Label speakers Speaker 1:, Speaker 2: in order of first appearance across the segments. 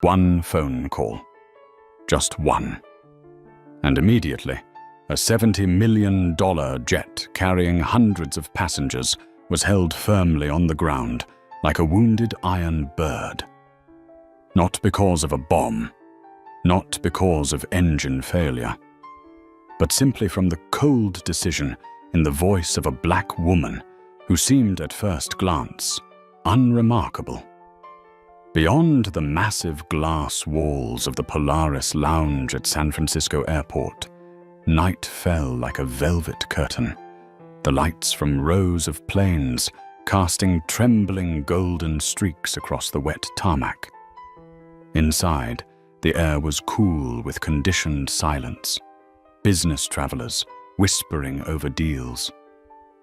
Speaker 1: One phone call. Just one. And immediately, a $70 million jet carrying hundreds of passengers was held firmly on the ground like a wounded iron bird. Not because of a bomb, not because of engine failure, but simply from the cold decision in the voice of a black woman who seemed at first glance unremarkable. Beyond the massive glass walls of the Polaris Lounge at San Francisco Airport, night fell like a velvet curtain, the lights from rows of planes casting trembling golden streaks across the wet tarmac. Inside, the air was cool with conditioned silence, business travelers whispering over deals,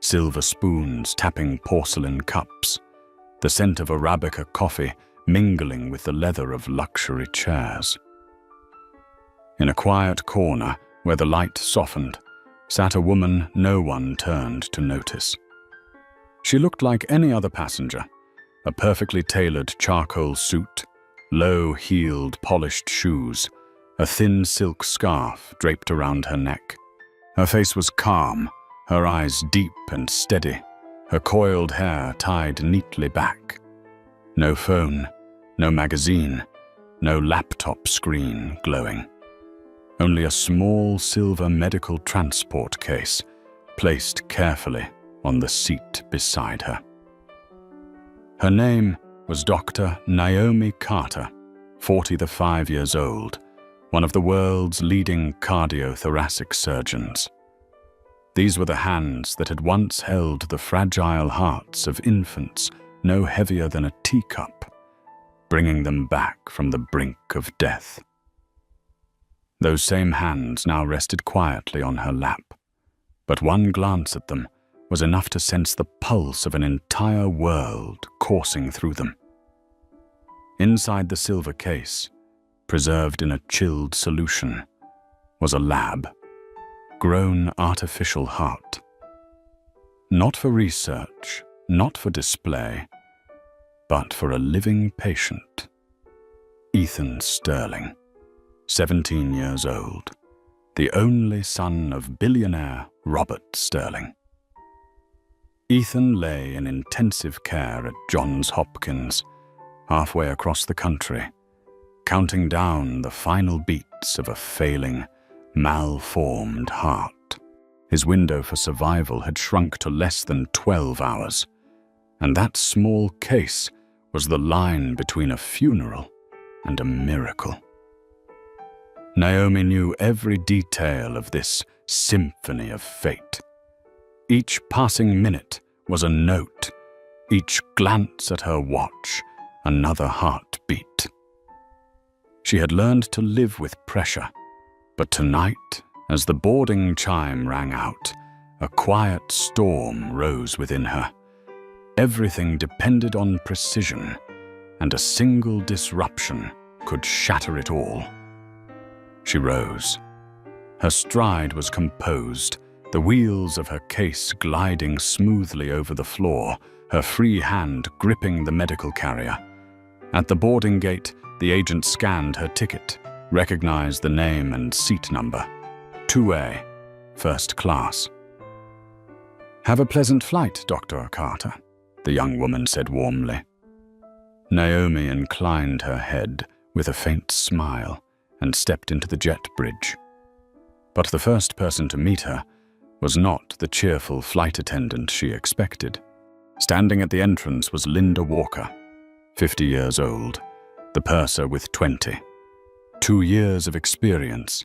Speaker 1: silver spoons tapping porcelain cups, the scent of Arabica coffee mingling with the leather of luxury chairs. In a quiet corner where the light softened, sat a woman no one turned to notice. She looked like any other passenger, a perfectly tailored charcoal suit, low-heeled polished shoes, a thin silk scarf draped around her neck. Her face was calm, her eyes deep and steady, her coiled hair tied neatly back. No phone, no magazine, no laptop screen glowing. Only a small silver medical transport case placed carefully on the seat beside her. Her name was Dr. Naomi Carter, 45 years old, one of the world's leading cardiothoracic surgeons. These were the hands that had once held the fragile hearts of infants no heavier than a teacup, bringing them back from the brink of death. Those same hands now rested quietly on her lap, but one glance at them was enough to sense the pulse of an entire world coursing through them. Inside the silver case, preserved in a chilled solution, was a lab-grown artificial heart. Not for research, not for display, but for a living patient. Ethan Sterling, 17 years old, the only son of billionaire Robert Sterling. Ethan lay in intensive care at Johns Hopkins, halfway across the country, counting down the final beats of a failing, malformed heart. His window for survival had shrunk to less than 12 hours, and that small case was the line between a funeral and a miracle. Naomi knew every detail of this symphony of fate. Each passing minute was a note, each glance at her watch another heartbeat. She had learned to live with pressure, but tonight, as the boarding chime rang out, a quiet storm rose within her. Everything depended on precision, and a single disruption could shatter it all. She rose. Her stride was composed, the wheels of her case gliding smoothly over the floor, her free hand gripping the medical carrier. At the boarding gate, the agent scanned her ticket, recognized the name and seat number. 2A, first class. "Have a pleasant flight, Dr. Carter," the young woman said warmly. Naomi inclined her head with a faint smile and stepped into the jet bridge. But the first person to meet her was not the cheerful flight attendant she expected. Standing at the entrance was Linda Walker, 50 years old, the purser with 20. 2 years of experience,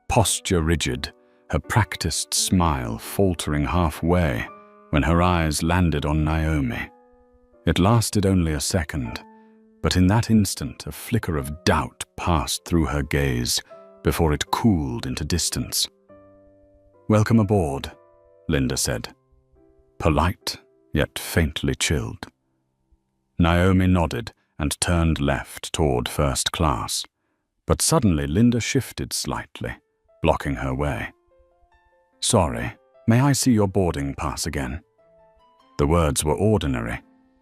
Speaker 1: posture rigid, her practiced smile faltering halfway when her eyes landed on Naomi. It lasted only a second, but in that instant a flicker of doubt passed through her gaze before it cooled into distance. "Welcome aboard," Linda said, polite yet faintly chilled. Naomi nodded and turned left toward first class, but suddenly Linda shifted slightly, blocking her way. "Sorry, may I see your boarding pass again?" The words were ordinary,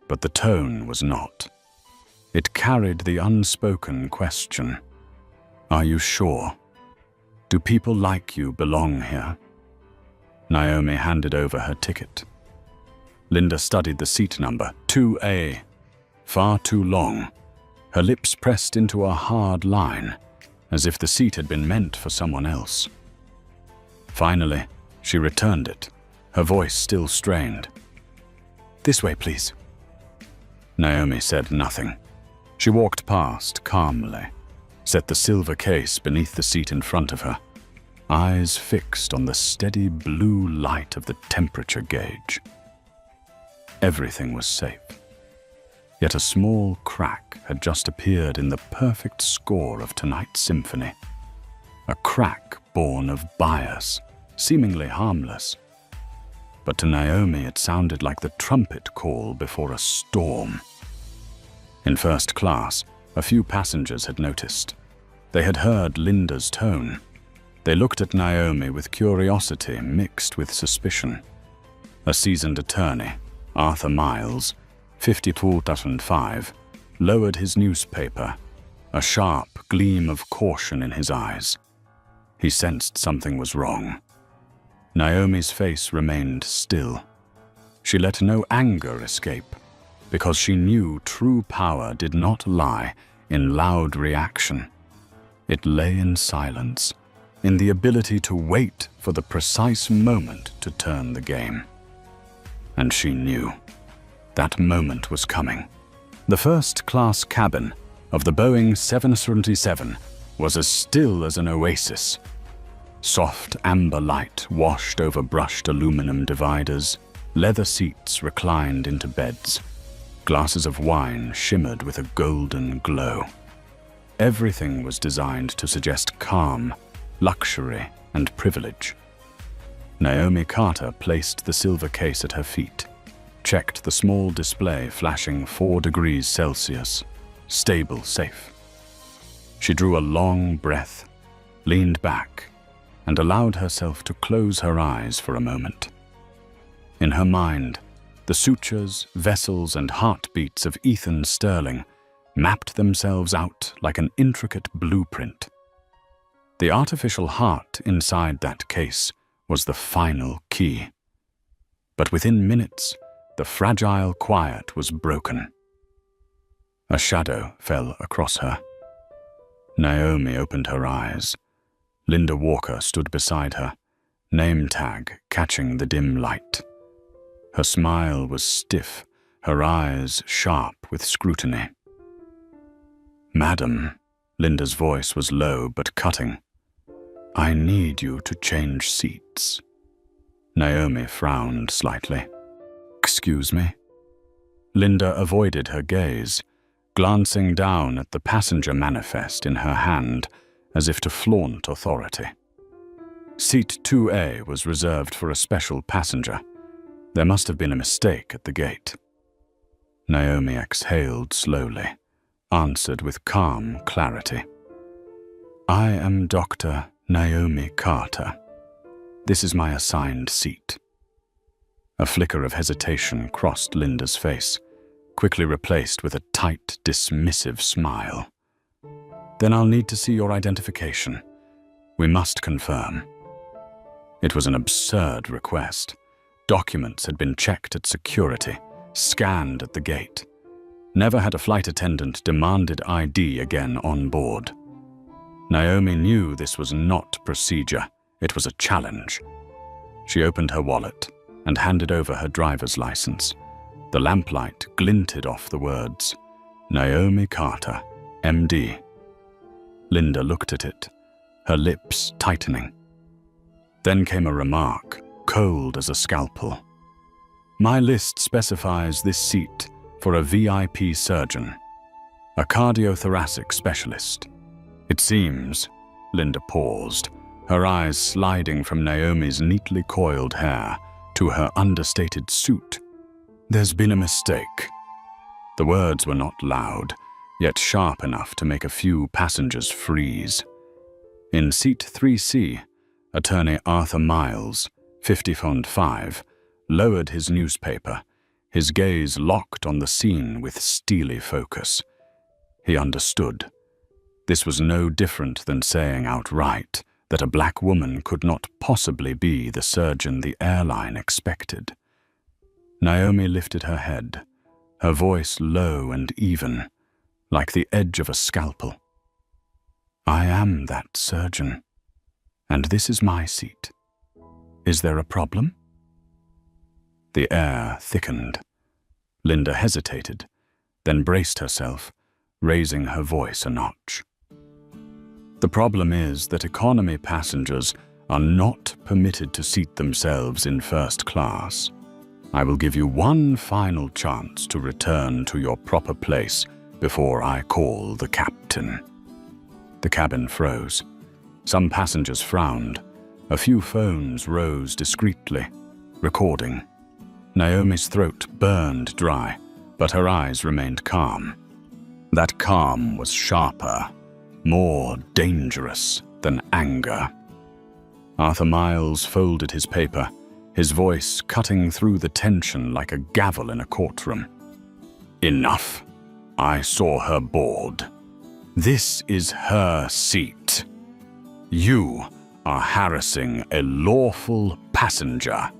Speaker 1: but the tone was not. It carried the unspoken question. Are you sure? Do people like you belong here? Naomi handed over her ticket. Linda studied the seat number, 2A. Far too long. Her lips pressed into a hard line, as if the seat had been meant for someone else. Finally, she returned it, her voice still strained. This way, please. Naomi said nothing. She walked past calmly, set the silver case beneath the seat in front of her, eyes fixed on the steady blue light of the temperature gauge. Everything was safe. Yet a small crack had just appeared in the perfect score of tonight's symphony. A crack born of bias, seemingly harmless. But to Naomi it sounded like the trumpet call before a storm. In first class, a few passengers had noticed. They had heard Linda's tone. They looked at Naomi with curiosity mixed with suspicion. A seasoned attorney, Arthur Miles, 50,5, lowered his newspaper, a sharp gleam of caution in his eyes. He sensed something was wrong. Naomi's face remained still. She let no anger escape, because she knew true power did not lie in loud reaction. It lay in silence, in the ability to wait for the precise moment to turn the game. And she knew. That moment was coming. The first-class cabin of the Boeing 777 was as still as an oasis. Soft amber light washed over brushed aluminum dividers, leather seats reclined into beds. Glasses of wine shimmered with a golden glow. Everything was designed to suggest calm, luxury, and privilege. Naomi Carter placed the silver case at her feet, checked the small display flashing 4 degrees Celsius, stable, safe. She drew a long breath, leaned back, and allowed herself to close her eyes for a moment. In her mind, the sutures, vessels, and heartbeats of Ethan Sterling mapped themselves out like an intricate blueprint. The artificial heart inside that case was the final key. But within minutes, the fragile quiet was broken. A shadow fell across her. Naomi opened her eyes. Linda Walker stood beside her, name tag catching the dim light. Her smile was stiff, her eyes sharp with scrutiny. "Madam," Linda's voice was low but cutting, "I need you to change seats." Naomi frowned slightly. "Excuse me?" Linda avoided her gaze, glancing down at the passenger manifest in her hand as if to flaunt authority. Seat 2A was reserved for a special passenger. There must have been a mistake at the gate. Naomi exhaled slowly, answered with calm clarity. "I am Dr. Naomi Carter. This is my assigned seat." A flicker of hesitation crossed Linda's face, quickly replaced with a tight, dismissive smile. "Then I'll need to see your identification. We must confirm." It was an absurd request. Documents had been checked at security, scanned at the gate. Never had a flight attendant demanded ID again on board. Naomi knew this was not procedure. It was a challenge. She opened her wallet and handed over her driver's license. The lamplight glinted off the words, "Naomi Carter, MD." Linda looked at it, her lips tightening. Then came a remark, cold as a scalpel. "My list specifies this seat for a VIP surgeon, a cardiothoracic specialist. It seems," Linda paused, her eyes sliding from Naomi's neatly coiled hair to her understated suit, "there's been a mistake." The words were not loud, yet sharp enough to make a few passengers freeze. In seat 3C, attorney Arthur Miles, 50,5, lowered his newspaper, his gaze locked on the scene with steely focus. He understood. This was no different than saying outright that a black woman could not possibly be the surgeon the airline expected. Naomi lifted her head, her voice low and even, like the edge of a scalpel. "I am that surgeon, and this is my seat. Is there a problem?" The air thickened. Linda hesitated, then braced herself, raising her voice a notch. "The problem is that economy passengers are not permitted to seat themselves in first class. I will give you one final chance to return to your proper place before I call the captain." The cabin froze. Some passengers frowned. A few phones rose discreetly, recording. Naomi's throat burned dry, but her eyes remained calm. That calm was sharper, more dangerous than anger. Arthur Miles folded his paper, his voice cutting through the tension like a gavel in a courtroom. "Enough. I saw her board. This is her seat. You are harassing a lawful passenger."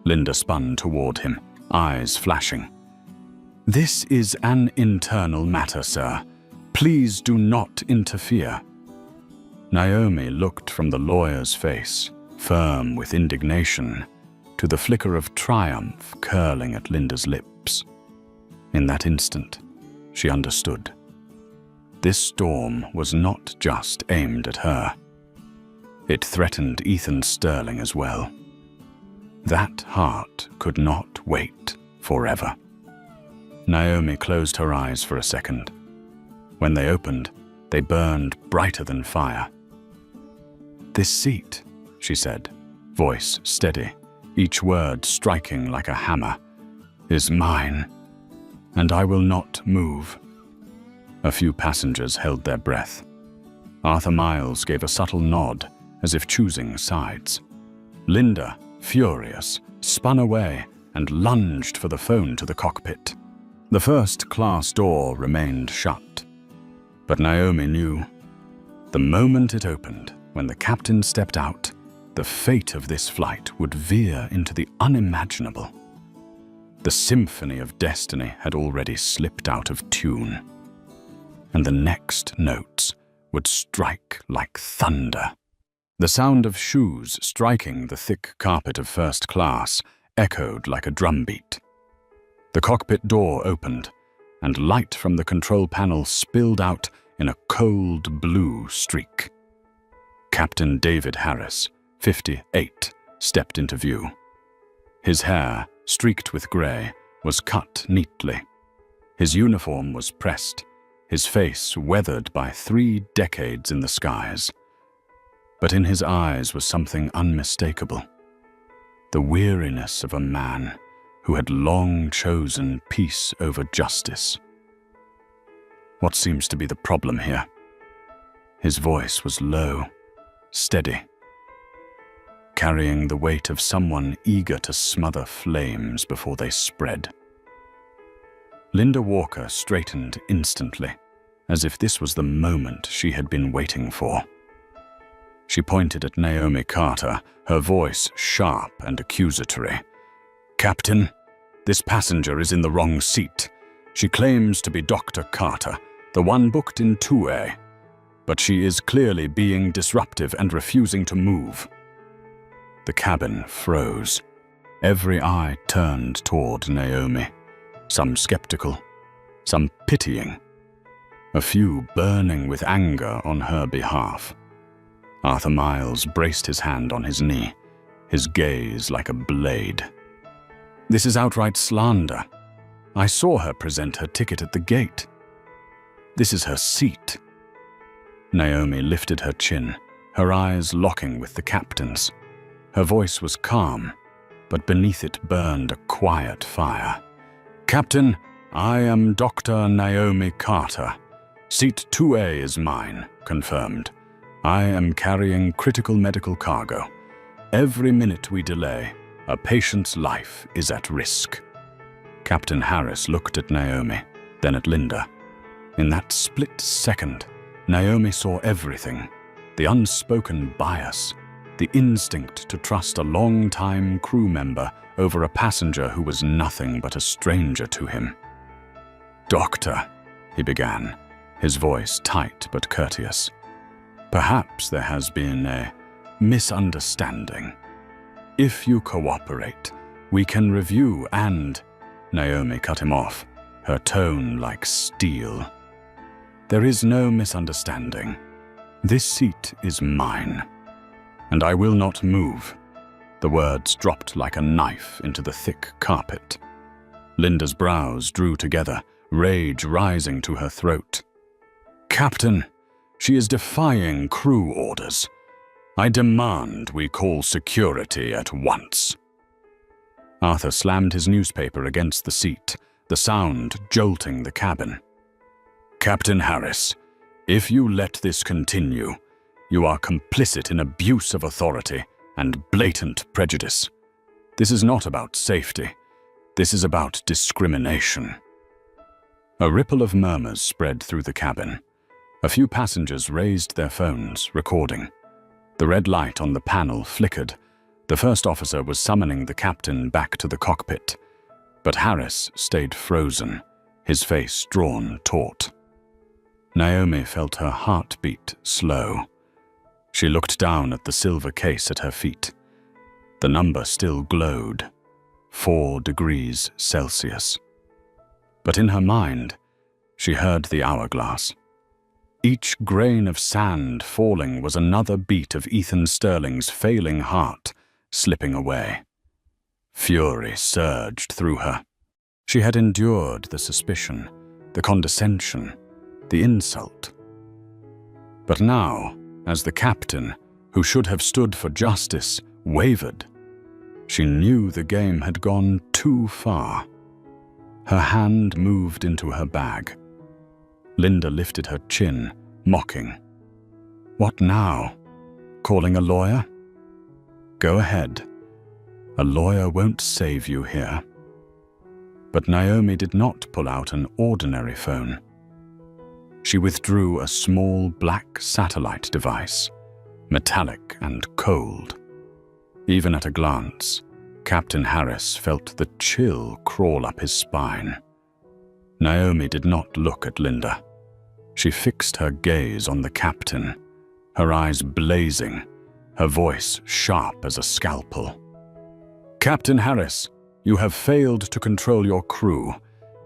Speaker 1: Linda spun toward him, eyes flashing. "This is an internal matter, sir. Please do not interfere." Naomi looked from the lawyer's face, firm with indignation, to the flicker of triumph curling at Linda's lips. In that instant, she understood. This storm was not just aimed at her. It threatened Ethan Sterling as well. That heart could not wait forever. Naomi closed her eyes for a second. When they opened, they burned brighter than fire. "This seat," she said, voice steady, each word striking like a hammer, "is mine, and I will not move." A few passengers held their breath. Arthur Miles gave a subtle nod, as if choosing sides. Linda, furious, spun away and lunged for the phone to the cockpit. The first-class door remained shut. But Naomi knew. The moment it opened, when the captain stepped out, the fate of this flight would veer into the unimaginable. The symphony of destiny had already slipped out of tune, and the next notes would strike like thunder. The sound of shoes striking the thick carpet of first class echoed like a drumbeat. The cockpit door opened, and light from the control panel spilled out in a cold blue streak. Captain David Harris, 58, stepped into view. His hair, streaked with grey, was cut neatly. His uniform was pressed, his face weathered by 3 decades in the skies. But in his eyes was something unmistakable. The weariness of a man who had long chosen peace over justice. "What seems to be the problem here?" His voice was low, steady, carrying the weight of someone eager to smother flames before they spread. Linda Walker straightened instantly, as if this was the moment she had been waiting for. She pointed at Naomi Carter, her voice sharp and accusatory. "Captain, this passenger is in the wrong seat. She claims to be Dr. Carter, the one booked in 2A, but she is clearly being disruptive and refusing to move." The cabin froze. Every eye turned toward Naomi, some skeptical, some pitying, a few burning with anger on her behalf. Arthur Miles braced his hand on his knee, his gaze like a blade. "This is outright slander. I saw her present her ticket at the gate. This is her seat." Naomi lifted her chin, her eyes locking with the captain's. Her voice was calm, but beneath it burned a quiet fire. "Captain, I am Dr. Naomi Carter. Seat 2A is mine, confirmed. I am carrying critical medical cargo. Every minute we delay, a patient's life is at risk." Captain Harris looked at Naomi, then at Linda. In that split second, Naomi saw everything: the unspoken bias, the instinct to trust a long-time crew member over a passenger who was nothing but a stranger to him. "Doctor," he began, his voice tight but courteous. "Perhaps there has been a misunderstanding. If you cooperate, we can review and—" Naomi cut him off, her tone like steel. "There is no misunderstanding. This seat is mine, and I will not move." The words dropped like a knife into the thick carpet. Linda's brows drew together, rage rising to her throat. "Captain, she is defying crew orders. I demand we call security at once." Arthur slammed his newspaper against the seat, the sound jolting the cabin. "Captain Harris, if you let this continue, you are complicit in abuse of authority and blatant prejudice. This is not about safety. This is about discrimination." A ripple of murmurs spread through the cabin. A few passengers raised their phones, recording. The red light on the panel flickered. The first officer was summoning the captain back to the cockpit. But Harris stayed frozen, his face drawn taut. Naomi felt her heartbeat slow. She looked down at the silver case at her feet. The number still glowed, 4 degrees Celsius. But in her mind, she heard the hourglass. Each grain of sand falling was another beat of Ethan Sterling's failing heart slipping away. Fury surged through her. She had endured the suspicion, the condescension, the insult. But now, as the captain, who should have stood for justice, wavered, she knew the game had gone too far. Her hand moved into her bag. Linda lifted her chin, mocking. "What now? Calling a lawyer?" "Go ahead. A lawyer won't save you here." But Naomi did not pull out an ordinary phone. She withdrew a small black satellite device, metallic and cold. Even at a glance, Captain Harris felt the chill crawl up his spine. Naomi did not look at Linda. She fixed her gaze on the captain, her eyes blazing, her voice sharp as a scalpel. "Captain Harris, you have failed to control your crew.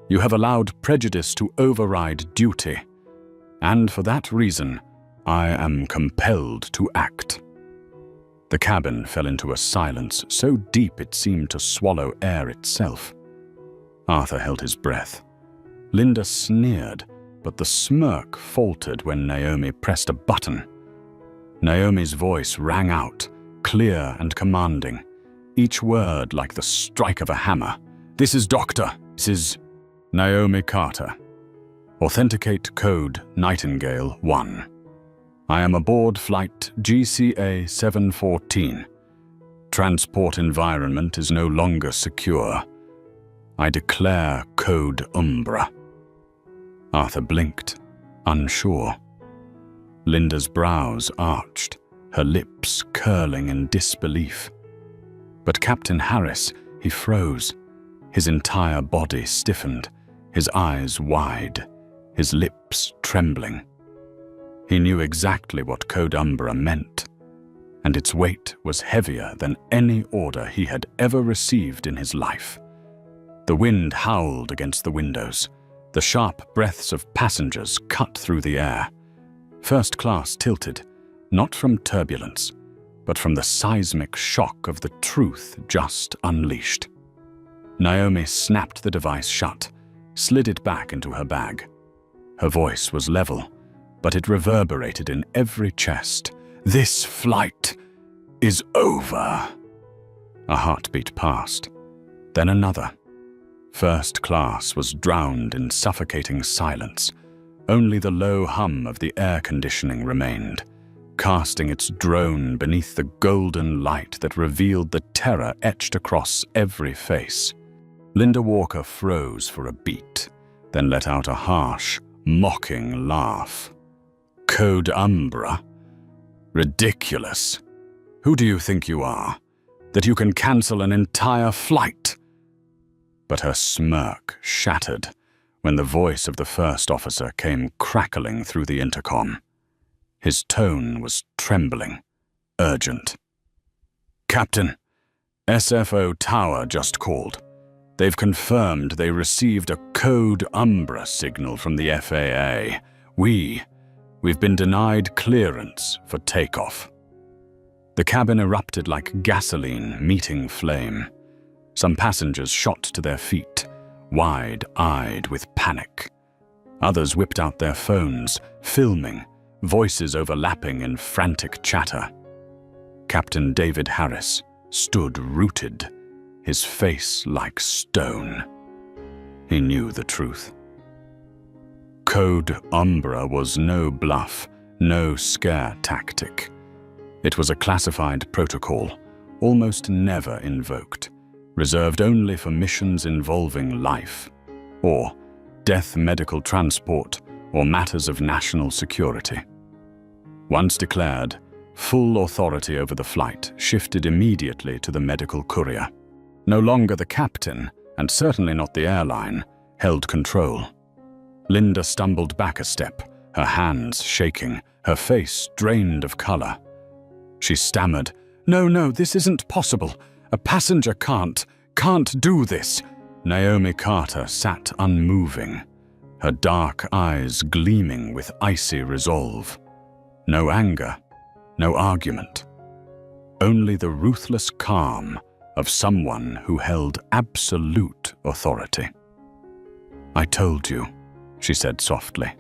Speaker 1: You have allowed prejudice to override duty. And for that reason, I am compelled to act." The cabin fell into a silence so deep it seemed to swallow air itself. Arthur held his breath. Linda sneered, but the smirk faltered when Naomi pressed a button. Naomi's voice rang out, clear and commanding, each word like the strike of a hammer. "This is Doctor. This is Naomi Carter. Authenticate code Nightingale 1. I am aboard flight GCA 714. Transport environment is no longer secure. I declare code Umbra." Arthur blinked, unsure. Linda's brows arched, her lips curling in disbelief. But Captain Harris, he froze. His entire body stiffened, his eyes wide, his lips trembling. He knew exactly what Code Umbra meant, and its weight was heavier than any order he had ever received in his life. The wind howled against the windows. The sharp breaths of passengers cut through the air. First class tilted, not from turbulence, but from the seismic shock of the truth just unleashed. Naomi snapped the device shut, slid it back into her bag. Her voice was level, but it reverberated in every chest. "This flight is over." A heartbeat passed, then another. First class was drowned in suffocating silence. Only the low hum of the air conditioning remained, casting its drone beneath the golden light that revealed the terror etched across every face. Linda Walker froze for a beat, then let out a harsh, mocking laugh. Code Umbra? Ridiculous. Who do you think you are? That you can cancel an entire flight? But her smirk shattered when the voice of the first officer came crackling through the intercom. His tone was trembling, urgent. Captain, SFO Tower just called. They've confirmed they received a Code Umbra signal from the FAA. We've been denied clearance for takeoff. The cabin erupted like gasoline meeting flame. Some passengers shot to their feet, wide-eyed with panic. Others whipped out their phones, filming, voices overlapping in frantic chatter. Captain David Harris stood rooted, his face like stone. He knew the truth. Code Umbra was no bluff, no scare tactic. It was a classified protocol, almost never invoked, reserved only for missions involving life, or death medical transport, or matters of national security. Once declared, full authority over the flight shifted immediately to the medical courier. No longer the captain, and certainly not the airline, held control. Linda stumbled back a step, her hands shaking, her face drained of color. She stammered, No, this isn't possible. A passenger can't do this." Naomi Carter sat unmoving, her dark eyes gleaming with icy resolve. No anger, no argument. Only the ruthless calm of someone who held absolute authority. "I told you," she said softly,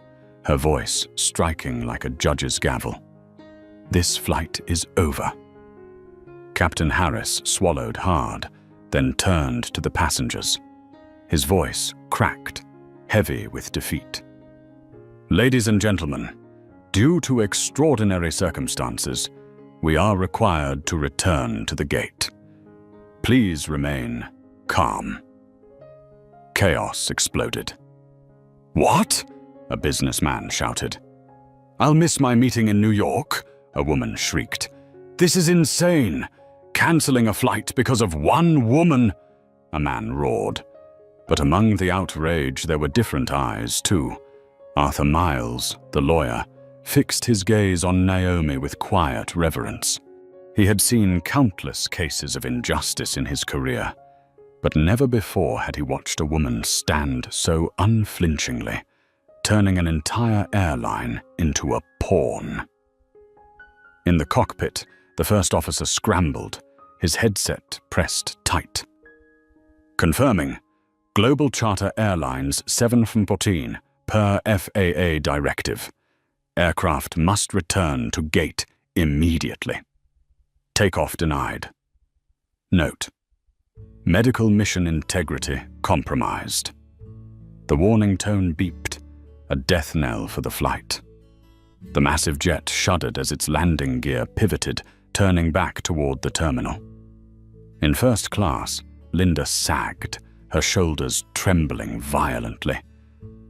Speaker 1: her voice striking like a judge's gavel. "This flight is over." Captain Harris swallowed hard, then turned to the passengers. His voice cracked, heavy with defeat. "Ladies and gentlemen, due to extraordinary circumstances, we are required to return to the gate. Please remain calm." Chaos exploded. "What?" a businessman shouted. "I'll miss my meeting in New York," a woman shrieked. "This is insane. Canceling a flight because of one woman," a man roared. But among the outrage there were different eyes, too. Arthur Miles, the lawyer, fixed his gaze on Naomi with quiet reverence. He had seen countless cases of injustice in his career, but never before had he watched a woman stand so unflinchingly, turning an entire airline into a pawn. In the cockpit, the first officer scrambled, his headset pressed tight. "Confirming. Global Charter Airlines 7 from 14, per FAA directive. Aircraft must return to gate immediately. Takeoff denied. Note: medical mission integrity compromised." The warning tone beeped, a death knell for the flight. The massive jet shuddered as its landing gear pivoted, turning back toward the terminal. In first class, Linda sagged, her shoulders trembling violently.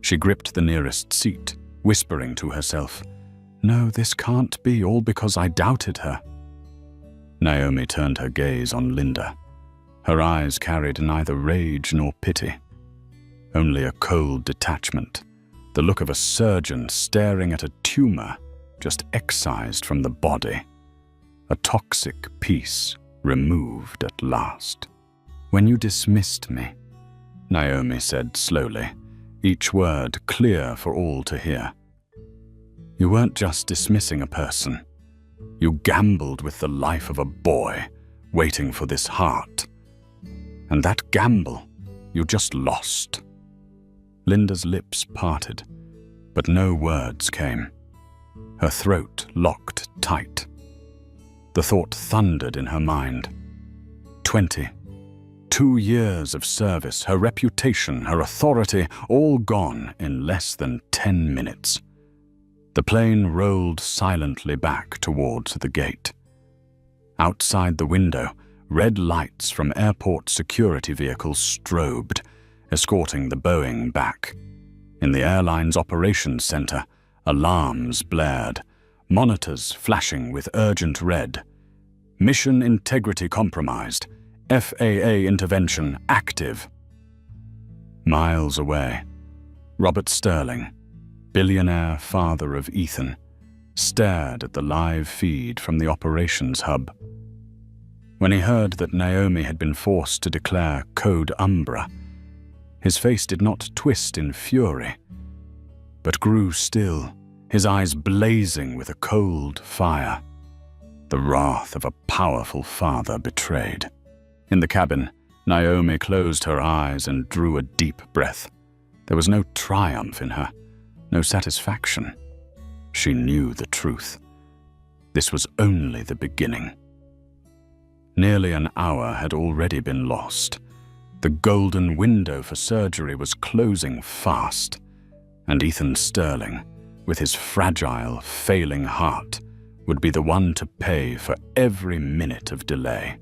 Speaker 1: She gripped the nearest seat, whispering to herself, "No, this can't be all because I doubted her." Naomi turned her gaze on Linda. Her eyes carried neither rage nor pity, only a cold detachment, the look of a surgeon staring at a tumor just excised from the body, a toxic piece removed at last. "When you dismissed me," Naomi said slowly, each word clear for all to hear, "you weren't just dismissing a person. You gambled with the life of a boy, waiting for this heart. And that gamble, you just lost." Linda's lips parted, but no words came. Her throat locked tight. The thought thundered in her mind. 22 years of service, her reputation, her authority, all gone in less than 10 minutes. The plane rolled silently back towards the gate. Outside the window, red lights from airport security vehicles strobed, escorting the Boeing back. In the airline's operations center, alarms blared, monitors flashing with urgent red. Mission integrity compromised. FAA intervention active. Miles away, Robert Sterling, billionaire father of Ethan, stared at the live feed from the operations hub. When he heard that Naomi had been forced to declare Code Umbra, his face did not twist in fury, but grew still, his eyes blazing with a cold fire. The wrath of a powerful father betrayed. In the cabin, Naomi closed her eyes and drew a deep breath. There was no triumph in her, no satisfaction. She knew the truth. This was only the beginning. Nearly an hour had already been lost. The golden window for surgery was closing fast, and Ethan Sterling, with his fragile, failing heart, would be the one to pay for every minute of delay.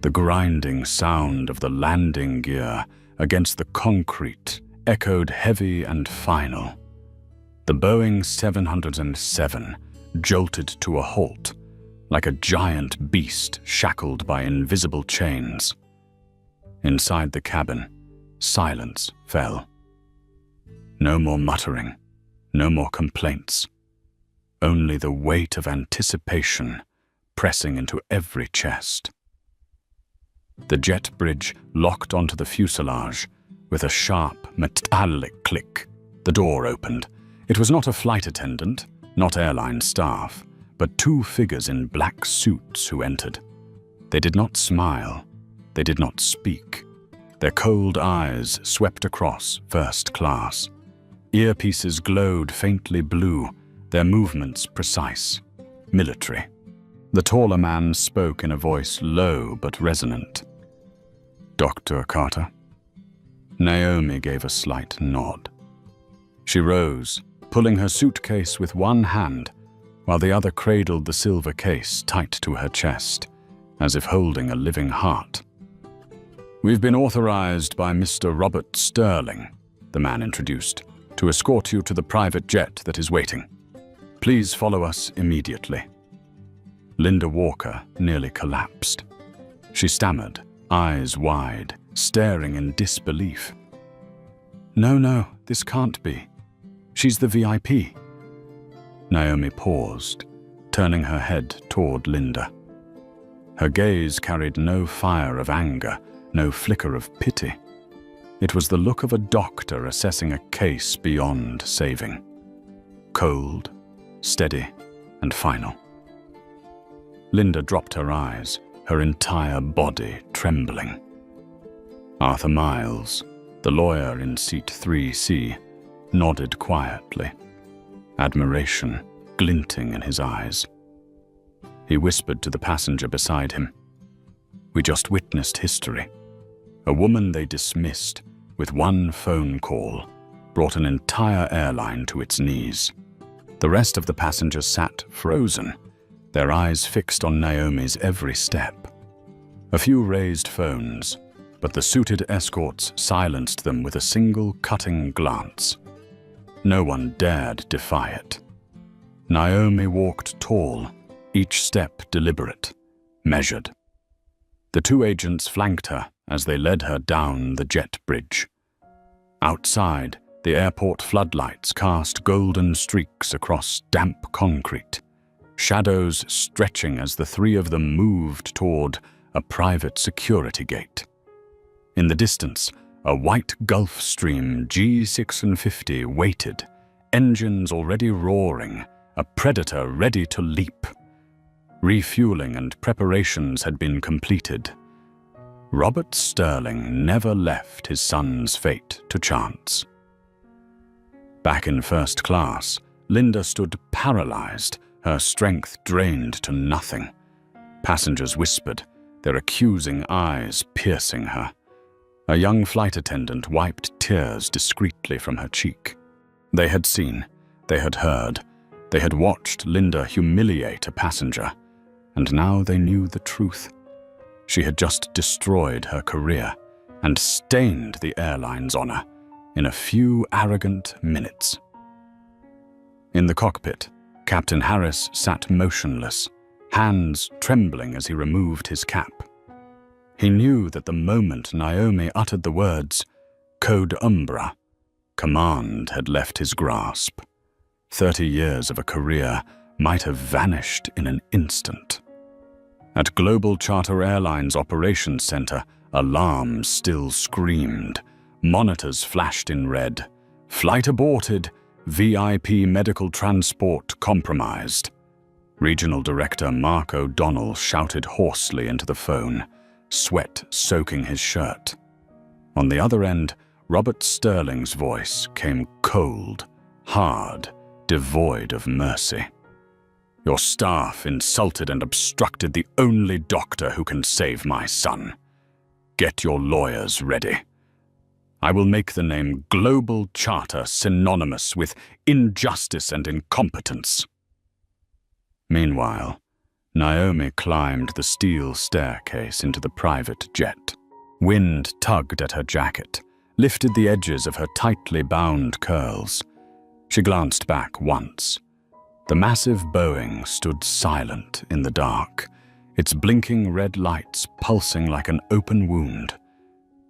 Speaker 1: The grinding sound of the landing gear against the concrete echoed heavy and final. The Boeing 707 jolted to a halt, like a giant beast shackled by invisible chains. Inside the cabin, silence fell. No more muttering, no more complaints. Only the weight of anticipation pressing into every chest. The jet bridge locked onto the fuselage with a sharp, metallic click. The door opened. It was not a flight attendant, not airline staff, but two figures in black suits who entered. They did not smile. They did not speak. Their cold eyes swept across first class. Earpieces glowed faintly blue, their movements precise, military. The taller man spoke in a voice low but resonant. "Dr. Carter?" Naomi gave a slight nod. She rose, pulling her suitcase with one hand, while the other cradled the silver case tight to her chest, as if holding a living heart. "We've been authorized by Mr. Robert Sterling," the man introduced, "to escort you to the private jet that is waiting. Please follow us immediately." Linda Walker nearly collapsed. She stammered, eyes wide, staring in disbelief. No, this can't be. She's the VIP." Naomi paused, turning her head toward Linda. Her gaze carried no fire of anger, no flicker of pity. It was the look of a doctor assessing a case beyond saving. Cold, steady, and final. Linda dropped her eyes, her entire body trembling. Arthur Miles, the lawyer in seat 3C, nodded quietly, admiration glinting in his eyes. He whispered to the passenger beside him, "We just witnessed history. A woman they dismissed with one phone call brought an entire airline to its knees." The rest of the passengers sat frozen, their eyes fixed on Naomi's every step. A few raised phones, but the suited escorts silenced them with a single cutting glance. No one dared defy it. Naomi walked tall, each step deliberate, measured. The two agents flanked her as they led her down the jet bridge. Outside, the airport floodlights cast golden streaks across damp concrete, shadows stretching as the three of them moved toward a private security gate. In the distance, a white Gulfstream G650 waited, engines already roaring, a predator ready to leap. Refueling and preparations had been completed. Robert Sterling never left his son's fate to chance. Back in first class, Linda stood paralyzed, her strength drained to nothing. Passengers whispered, their accusing eyes piercing her. A young flight attendant wiped tears discreetly from her cheek. They had seen, they had heard, they had watched Linda humiliate a passenger, and now they knew the truth. She had just destroyed her career and stained the airline's honor, in a few arrogant minutes. In the cockpit, Captain Harris sat motionless, hands trembling as he removed his cap. He knew that the moment Naomi uttered the words, Code Umbra, command had left his grasp. 30 years of a career might have vanished in an instant. At Global Charter Airlines Operations Center, alarms still screamed. Monitors flashed in red. Flight aborted. VIP medical transport compromised. Regional Director Mark O'Donnell shouted hoarsely into the phone, sweat soaking his shirt. On the other end, Robert Sterling's voice came cold, hard, devoid of mercy. Your staff insulted and obstructed the only doctor who can save my son. Get your lawyers ready. I will make the name Global Charter synonymous with injustice and incompetence. Meanwhile, Naomi climbed the steel staircase into the private jet. Wind tugged at her jacket, lifted the edges of her tightly bound curls. She glanced back once. The massive Boeing stood silent in the dark, its blinking red lights pulsing like an open wound.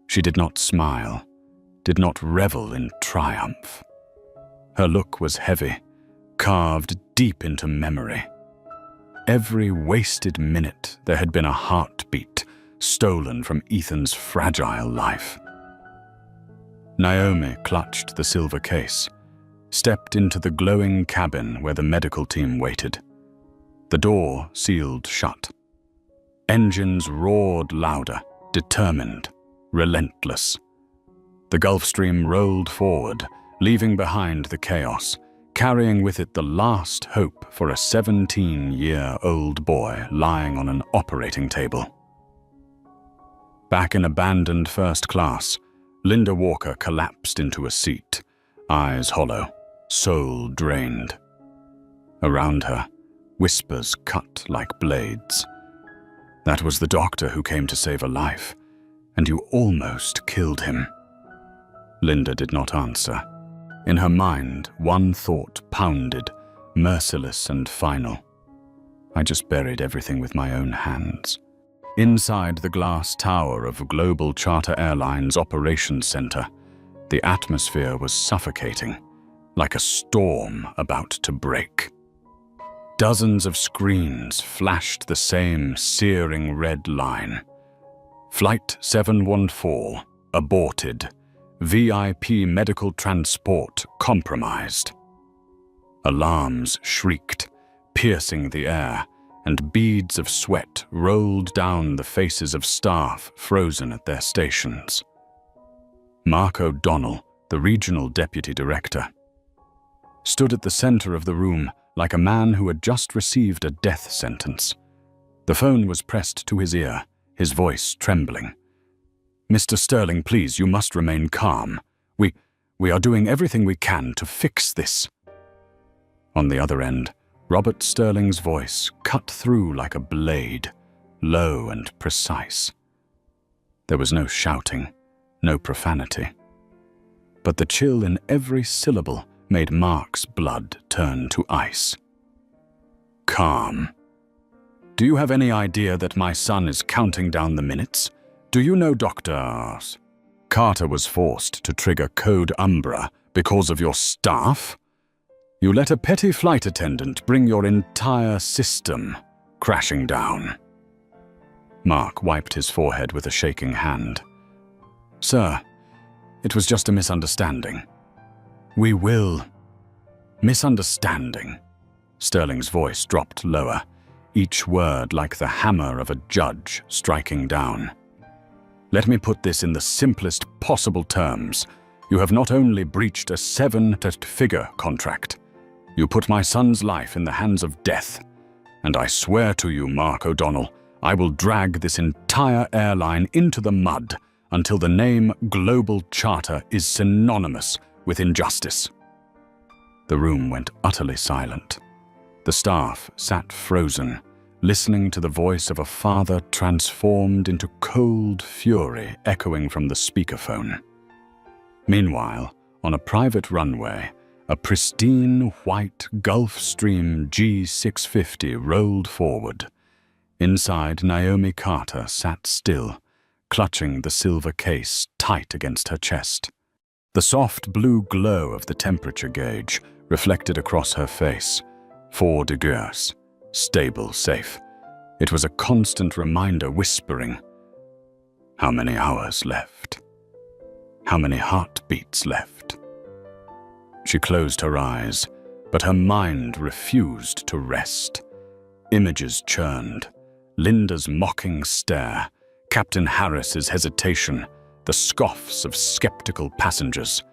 Speaker 1: She did not smile, did not revel in triumph. Her look was heavy, carved deep into memory. Every wasted minute there had been a heartbeat stolen from Ethan's fragile life. Naomi clutched the silver case, stepped into the glowing cabin where the medical team waited. The door sealed shut. Engines roared louder, determined, relentless. The Gulfstream rolled forward, leaving behind the chaos, carrying with it the last hope for a 17-year-old boy lying on an operating table. Back in abandoned first class, Linda Walker collapsed into a seat, eyes hollow, soul drained. Around her, whispers cut like blades. That was the doctor who came to save a life, and you almost killed him. Linda did not answer. In her mind, one thought pounded, merciless and final. I just buried everything with my own hands. Inside the glass tower of Global Charter Airlines Operations Center, the atmosphere was suffocating, like a storm about to break. Dozens of screens flashed the same searing red line. Flight 714, aborted. VIP medical transport compromised. Alarms shrieked, piercing the air, and beads of sweat rolled down the faces of staff frozen at their stations. Mark O'Donnell, the regional deputy director, stood at the center of the room like a man who had just received a death sentence. The phone was pressed to his ear, his voice trembling. Mr. Sterling, please, you must remain calm. We are doing everything we can to fix this. On the other end, Robert Sterling's voice cut through like a blade, low and precise. There was no shouting, no profanity. But the chill in every syllable made Mark's blood turn to ice. Calm. Do you have any idea that my son is counting down the minutes? Do you know, Dr. Carter was forced to trigger Code Umbra because of your staff? You let a petty flight attendant bring your entire system crashing down. Mark wiped his forehead with a shaking hand. Sir, it was just a misunderstanding. We will. Misunderstanding. Sterling's voice dropped lower, each word like the hammer of a judge striking down. Let me put this in the simplest possible terms. You have not only breached a 7-figure contract, you put my son's life in the hands of death. And I swear to you, Mark O'Donnell, I will drag this entire airline into the mud until the name Global Charter is synonymous with injustice. The room went utterly silent. The staff sat frozen, listening to the voice of a father transformed into cold fury echoing from the speakerphone. Meanwhile, on a private runway, a pristine white Gulfstream G650 rolled forward. Inside, Naomi Carter sat still, clutching the silver case tight against her chest. The soft blue glow of the temperature gauge reflected across her face. 4 degrees, stable, safe. It was a constant reminder whispering, "How many hours left? How many heartbeats left?" She closed her eyes, but her mind refused to rest. Images churned. Linda's mocking stare, Captain Harris's hesitation, the scoffs of skeptical passengers.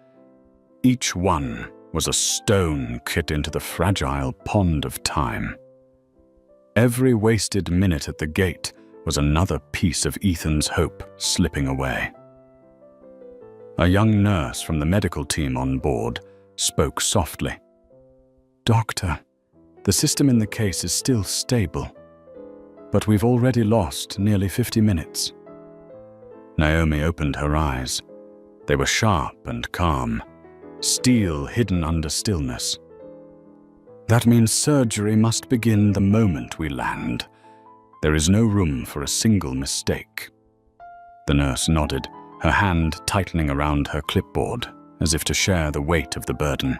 Speaker 1: Each one was a stone kicked into the fragile pond of time. Every wasted minute at the gate was another piece of Ethan's hope slipping away. A young nurse from the medical team on board spoke softly. "Doctor, the system in the case is still stable, but we've already lost nearly 50 minutes. Naomi opened her eyes. They were sharp and calm, steel hidden under stillness. "That means surgery must begin the moment we land. There is no room for a single mistake." The nurse nodded, her hand tightening around her clipboard, as if to share the weight of the burden.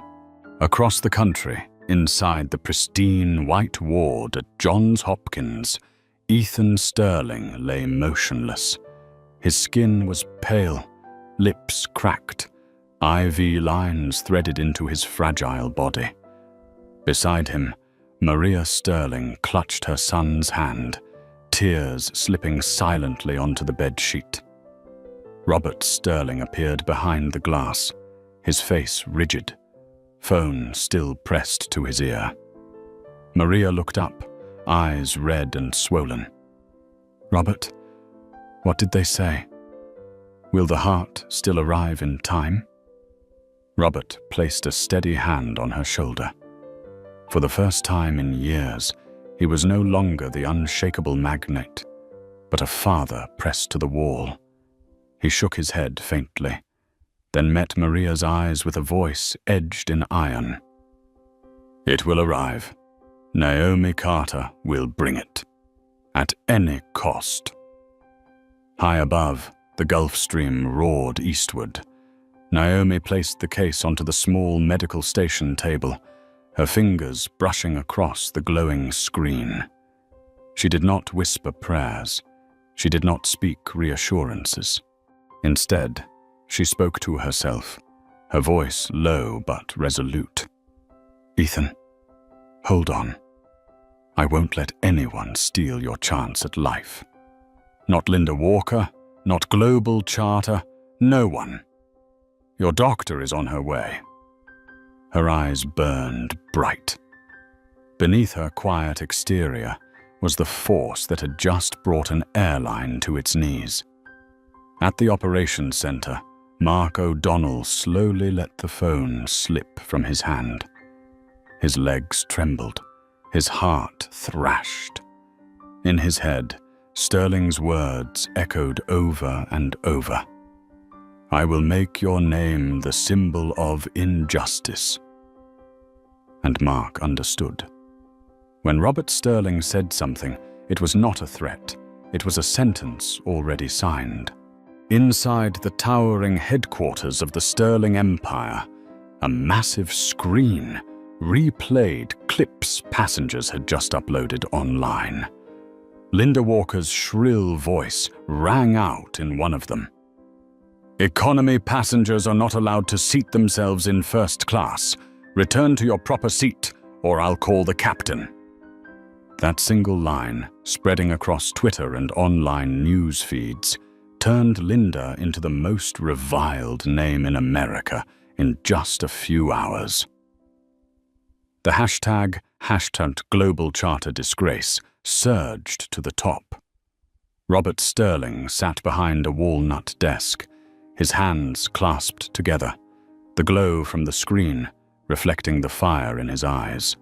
Speaker 1: Across the country, inside the pristine white ward at Johns Hopkins, Ethan Sterling lay motionless. His skin was pale, lips cracked, IV lines threaded into his fragile body. Beside him, Maria Sterling clutched her son's hand, tears slipping silently onto the bedsheet. Robert Sterling appeared behind the glass, his face rigid, phone still pressed to his ear. Maria looked up, eyes red and swollen. "Robert, what did they say? Will the heart still arrive in time?" Robert placed a steady hand on her shoulder. For the first time in years, he was no longer the unshakable magnate, but a father pressed to the wall. He shook his head faintly, then met Maria's eyes with a voice edged in iron. "It will arrive. Naomi Carter will bring it. At any cost." High above, the Gulfstream roared eastward. Naomi placed the case onto the small medical station table, her fingers brushing across the glowing screen. She did not whisper prayers. She did not speak reassurances. Instead, she spoke to herself, her voice low but resolute. "Ethan, hold on. I won't let anyone steal your chance at life. Not Linda Walker, not Global Charter, no one. Your doctor is on her way." Her eyes burned bright. Beneath her quiet exterior was the force that had just brought an airline to its knees. At the operations center, Mark O'Donnell slowly let the phone slip from his hand. His legs trembled, his heart thrashed. In his head, Sterling's words echoed over and over. "I will make your name the symbol of injustice." And Mark understood. When Robert Sterling said something, it was not a threat. It was a sentence already signed. Inside the towering headquarters of the Sterling Empire, a massive screen replayed clips passengers had just uploaded online. Linda Walker's shrill voice rang out in one of them. "Economy passengers are not allowed to seat themselves in first class. Return to your proper seat, or I'll call the captain." That single line, spreading across Twitter and online news feeds, turned Linda into the most reviled name in America in just a few hours. The hashtag #GlobalCharterDisgrace surged to the top. Robert Sterling sat behind a walnut desk, his hands clasped together, the glow from the screen reflecting the fire in his eyes.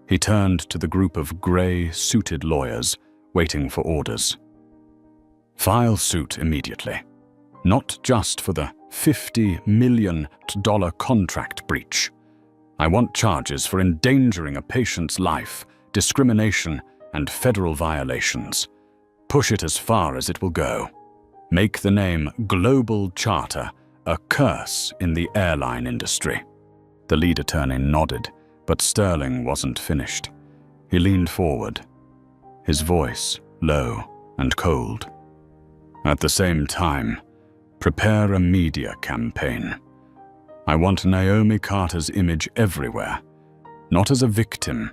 Speaker 1: He turned to the group of grey-suited lawyers waiting for orders. "File suit immediately. Not just for the $50 million contract breach. I want charges for endangering a patient's life, discrimination, and federal violations. Push it as far as it will go. Make the name Global Charter a curse in the airline industry." The lead attorney nodded, but Sterling wasn't finished. He leaned forward, his voice low and cold. "At the same time, prepare a media campaign. I want Naomi Carter's image everywhere, not as a victim,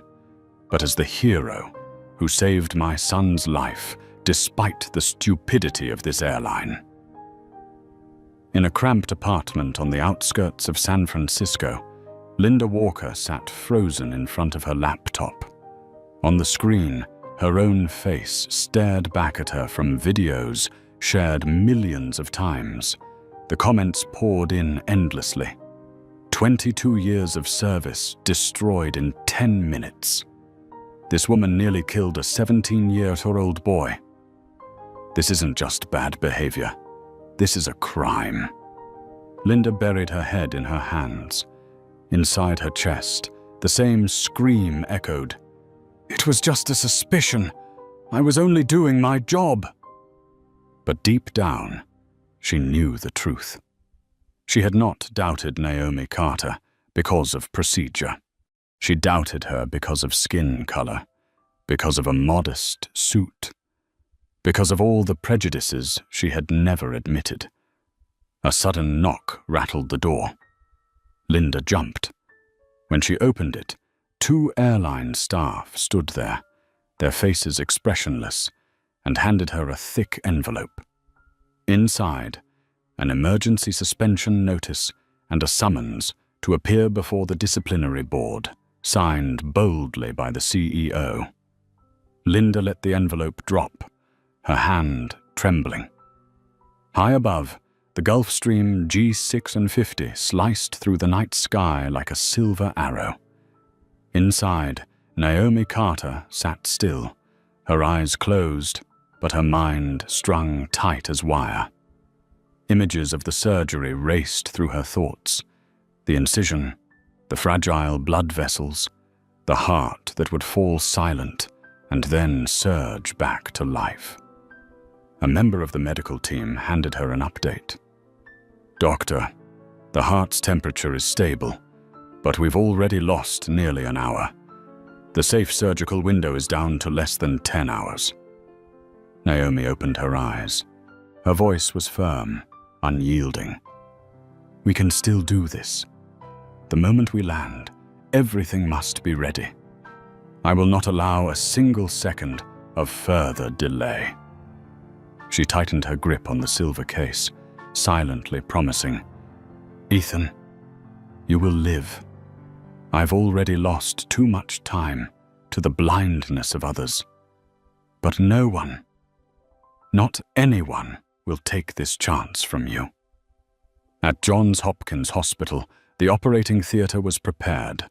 Speaker 1: but as the hero who saved my son's life despite the stupidity of this airline." In a cramped apartment on the outskirts of San Francisco, Linda Walker sat frozen in front of her laptop. On the screen, her own face stared back at her from videos shared millions of times. The comments poured in endlessly. 22 years of service destroyed in 10 minutes. This woman nearly killed a 17-year-old boy. This isn't just bad behavior. This is a crime. Linda buried her head in her hands. Inside her chest, the same scream echoed. "It was just a suspicion. I was only doing my job." But deep down, she knew the truth. She had not doubted Naomi Carter because of procedure. She doubted her because of skin color, because of a modest suit, because of all the prejudices she had never admitted. A sudden knock rattled the door. Linda jumped. When she opened it, 2 airline staff stood there, their faces expressionless, and handed her a thick envelope. Inside, an emergency suspension notice and a summons to appear before the disciplinary board, signed boldly by the CEO. Linda let the envelope drop, her hand trembling. High above, the Gulfstream G650 sliced through the night sky like a silver arrow. Inside, Naomi Carter sat still, her eyes closed, but her mind strung tight as wire. Images of the surgery raced through her thoughts. The incision, the fragile blood vessels, the heart that would fall silent and then surge back to life. A member of the medical team handed her an update. "Doctor, the heart's temperature is stable, but we've already lost nearly an hour. The safe surgical window is down to less than 10 hours. Naomi opened her eyes. Her voice was firm, unyielding. "We can still do this. The moment we land, everything must be ready. I will not allow a single second of further delay." She tightened her grip on the silver case, silently promising, "Ethan, you will live. I've already lost too much time to the blindness of others. But no one, not anyone, will take this chance from you." At Johns Hopkins Hospital, the operating theater was prepared.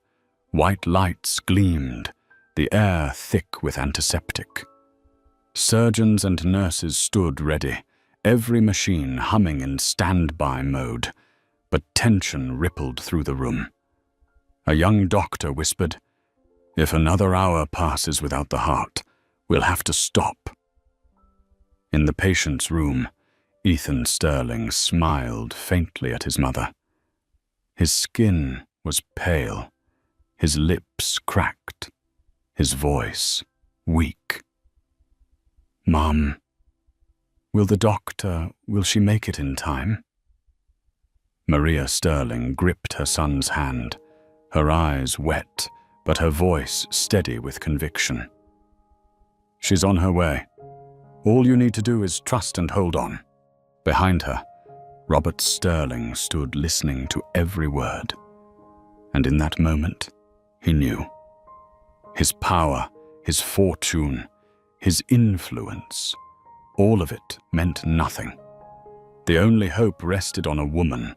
Speaker 1: White lights gleamed, the air thick with antiseptic. Surgeons and nurses stood ready, every machine humming in standby mode, but tension rippled through the room. A young doctor whispered, "If another hour passes without the heart, we'll have to stop." In the patient's room, Ethan Sterling smiled faintly at his mother. His skin was pale, his lips cracked, his voice weak. "Mom, will she make it in time?" Maria Sterling gripped her son's hand, her eyes wet, but her voice steady with conviction. "She's on her way. All you need to do is trust and hold on." Behind her, Robert Sterling stood listening to every word. And in that moment, he knew. His power, his fortune, his influence, all of it meant nothing. The only hope rested on a woman,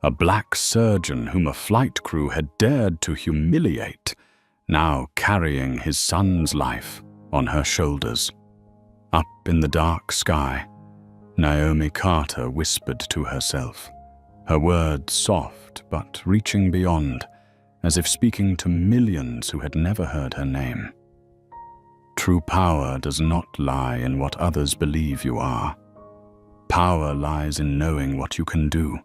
Speaker 1: a black surgeon whom a flight crew had dared to humiliate, now carrying his son's life on her shoulders. Up in the dark sky, Naomi Carter whispered to herself, her words soft but reaching beyond, as if speaking to millions who had never heard her name. True power does not lie in what others believe you are. Power lies in knowing what you can do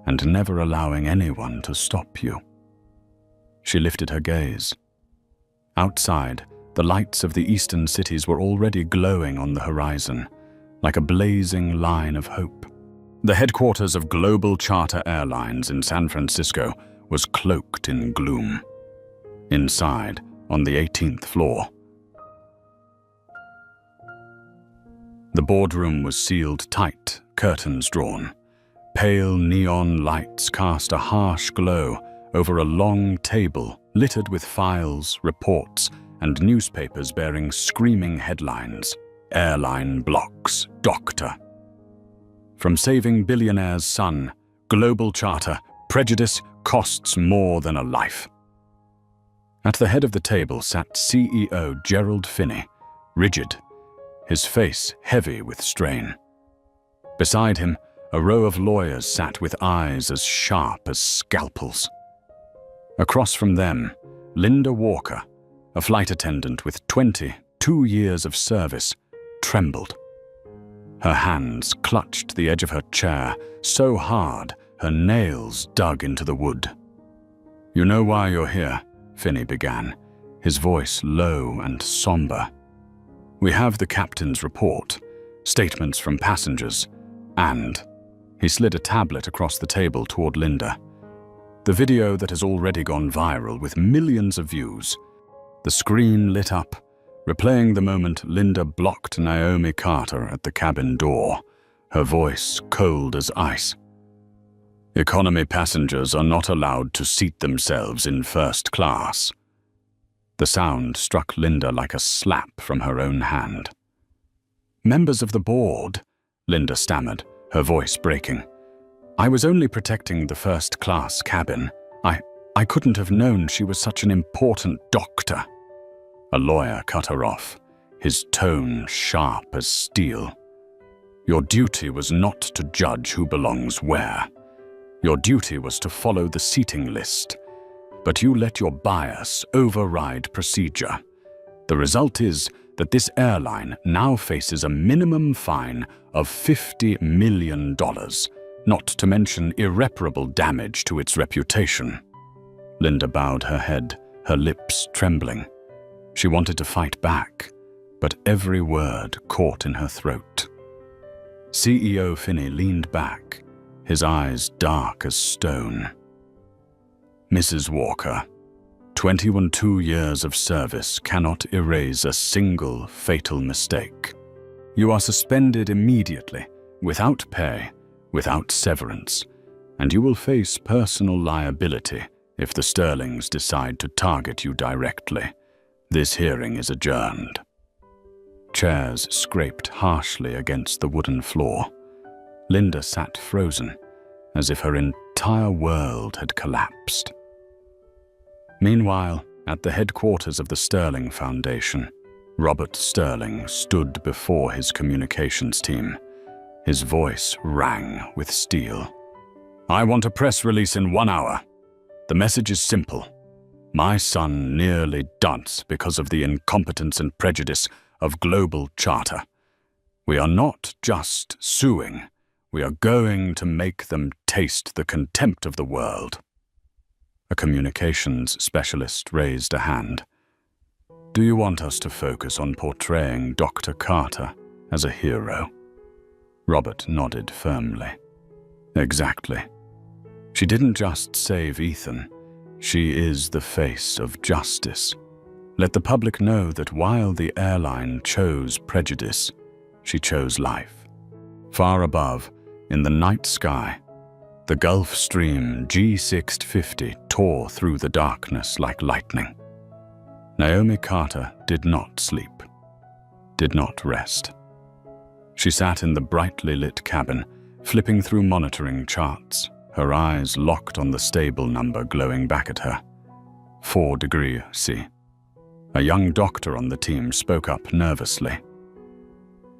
Speaker 1: and never allowing anyone to stop you. She lifted her gaze. Outside, the lights of the eastern cities were already glowing on the horizon, like a blazing line of hope. The headquarters of Global Charter Airlines in San Francisco was cloaked in gloom. Inside, on the 18th floor, the boardroom was sealed tight, curtains drawn. Pale neon lights cast a harsh glow over a long table littered with files, reports, and newspapers bearing screaming headlines. Airline blocks, doctor. From saving billionaire's son, Global Charter, prejudice costs more than a life. At the head of the table sat CEO Gerald Finney, rigid, his face heavy with strain. Beside him, a row of lawyers sat with eyes as sharp as scalpels. Across from them, Linda Walker, a flight attendant with 22 years of service, trembled. Her hands clutched the edge of her chair so hard her nails dug into the wood. "You know why you're here," Finney began, his voice low and somber. "We have the captain's report, statements from passengers, and..." He slid a tablet across the table toward Linda. "The video that has already gone viral with millions of views." The screen lit up, replaying the moment Linda blocked Naomi Carter at the cabin door, her voice cold as ice. "Economy passengers are not allowed to seat themselves in first class." The sound struck Linda like a slap from her own hand. "Members of the board," Linda stammered, her voice breaking. "I was only protecting the first-class cabin. I couldn't have known she was such an important doctor." A lawyer cut her off, his tone sharp as steel. "Your duty was not to judge who belongs where. Your duty was to follow the seating list. But you let your bias override procedure. The result is that this airline now faces a minimum fine of $50 million, not to mention irreparable damage to its reputation." Linda bowed her head, her lips trembling. She wanted to fight back, but every word caught in her throat. CEO Finney leaned back, his eyes dark as stone. "Mrs. Walker, 22 years of service cannot erase a single fatal mistake. You are suspended immediately, without pay, without severance, and you will face personal liability if the Sterlings decide to target you directly. This hearing is adjourned." Chairs scraped harshly against the wooden floor. Linda sat frozen, as if her entire world had collapsed. Meanwhile, at the headquarters of the Sterling Foundation, Robert Sterling stood before his communications team. His voice rang with steel. "I want a press release in 1 hour. The message is simple. My son nearly died because of the incompetence and prejudice of Global Charter. We are not just suing. We are going to make them taste the contempt of the world." A communications specialist raised a hand. "Do you want us to focus on portraying Dr. Carter as a hero?" Robert nodded firmly. "Exactly. She didn't just save Ethan. She is the face of justice. Let the public know that while the airline chose prejudice, she chose life." Far above, in the night sky, the Gulfstream G650 tore through the darkness like lightning. Naomi Carter did not sleep, did not rest. She sat in the brightly lit cabin, flipping through monitoring charts, her eyes locked on the stable number glowing back at her. 4° C. A young doctor on the team spoke up nervously.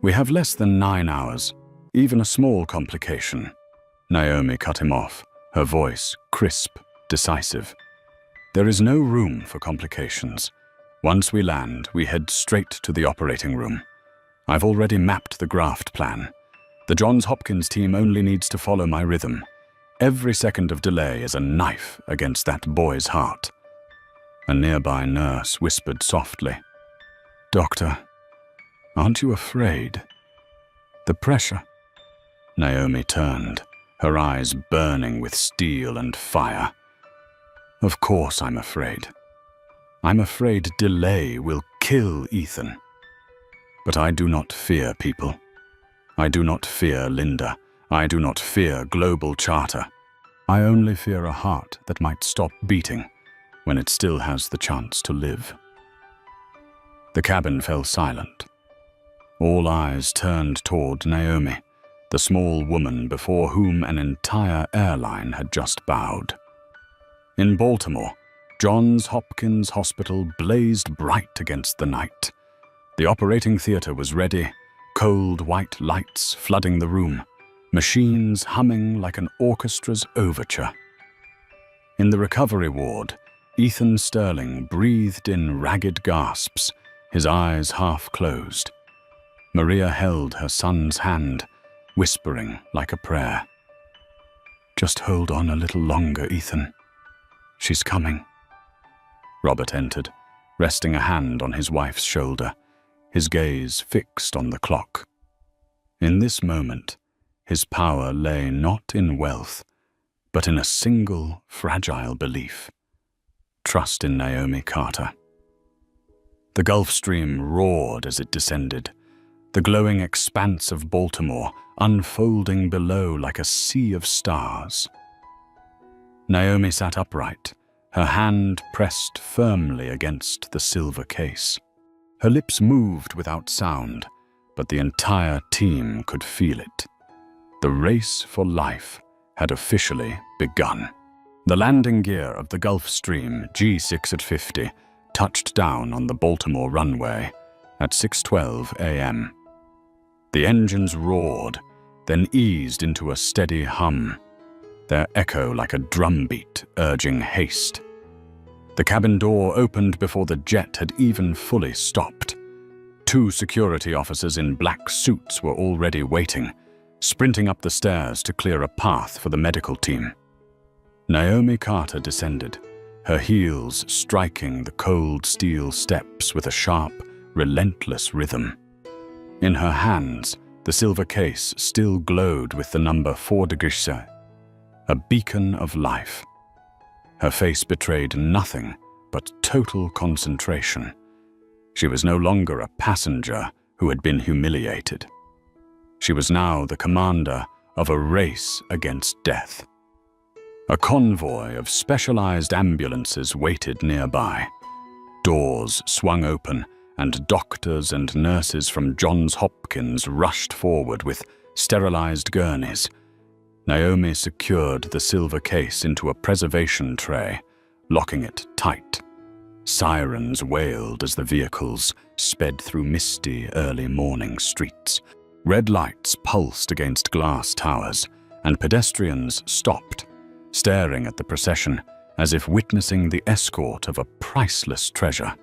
Speaker 1: "We have less than 9 hours. Even a small complication. Naomi cut him off, her voice crisp, decisive. There is no room for complications. Once we land, we head straight to the operating room. I've already mapped the graft plan. The Johns Hopkins team only needs to follow my rhythm. Every second of delay is a knife against that boy's heart. A nearby nurse whispered softly, "Doctor, aren't you afraid? The pressure." Naomi turned, her eyes burning with steel and fire. "Of course I'm afraid. I'm afraid delay will kill Ethan. But I do not fear people. I do not fear Linda. I do not fear Global Charter. I only fear a heart that might stop beating when it still has the chance to live." The cabin fell silent. All eyes turned toward Naomi, the small woman before whom an entire airline had just bowed. In Baltimore, Johns Hopkins Hospital blazed bright against the night. The operating theater was ready, cold white lights flooding the room, machines humming like an orchestra's overture. In the recovery ward, Ethan Sterling breathed in ragged gasps, his eyes half closed. Maria held her son's hand, whispering like a prayer. "Just hold on a little longer, Ethan. She's coming." Robert entered, resting a hand on his wife's shoulder, his gaze fixed on the clock. In this moment, his power lay not in wealth, but in a single, fragile belief: trust in Naomi Carter. The Gulf Stream roared as it descended, the glowing expanse of Baltimore unfolding below like a sea of stars. Naomi sat upright, her hand pressed firmly against the silver case. Her lips moved without sound, but the entire team could feel it. The race for life had officially begun. The landing gear of the Gulf Stream G6 at 50 touched down on the Baltimore runway at 6:12 a.m. The engines roared, then eased into a steady hum, their echo like a drumbeat urging haste. The cabin door opened before the jet had even fully stopped. 2 security officers in black suits were already waiting, sprinting up the stairs to clear a path for the medical team. Naomi Carter descended, her heels striking the cold steel steps with a sharp, relentless rhythm. In her hands, the silver case still glowed with the number 4 degrees, a beacon of life. Her face betrayed nothing but total concentration. She was no longer a passenger who had been humiliated. She was now the commander of a race against death. A convoy of specialized ambulances waited nearby. Doors swung open, and doctors and nurses from Johns Hopkins rushed forward with sterilized gurneys. Naomi secured the silver case into a preservation tray, locking it tight. Sirens wailed as the vehicles sped through misty, early morning streets. Red lights pulsed against glass towers, and pedestrians stopped, staring at the procession as if witnessing the escort of a priceless treasure.